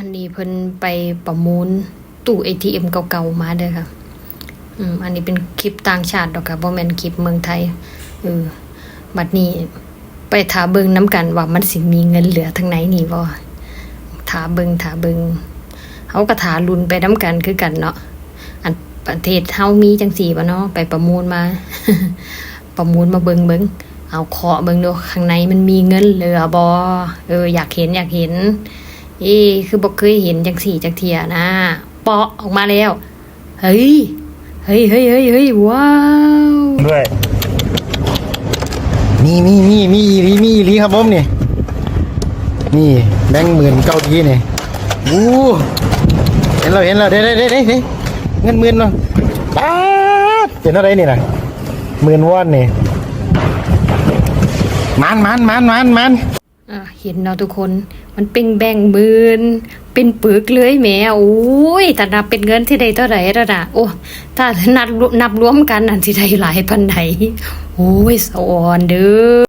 อันนี้เพิ่นไปประมูลตู้ ATM เก่าๆมาเด้อค่ะอันนี้เป็นคลิปต่างชาติดอกค่ะบ่แม่นคลิปเมืองไทยบัดนี้ไปถาเบิ่งนำกันว่ามันสิมีเงินเหลือทางไหนนี่บ่ถาเบิ่งเฮาก็ถาลุ้นไปนำกันคือกันเนาะอันประเทศเฮามีจังซี่บ่เนาะไปประมูลมา ประมูลมาเบิ่งเอาเคาะเบิ่งดูข้างในมันมีเงินเหลือบ่อยากเห็นคือบ่เคยเห็นจังซี่จักเที่ยนะเปาะออกมาแล้วเฮ้ยว้าวด้วยมีลีครับผมนี่แบงค์หมื่นเก้าทีนี่เห็นแล้วได้เงินหมื่นเนาะป๊าดเป็นอะไรนี่นะหมื่นวอนนี่มันเห็นเนาะทุกคนมันเป็นแบ่งหมื่นเป็นปึกเลยแหมโอ้ยถ้านับเป็นเงินที่ได้เท่าไหร่แล้วน่ะโอ้ถ้านับรวมกันอันที่ได้หลายพันไหนโอ้ยสะอ่อนเด้อ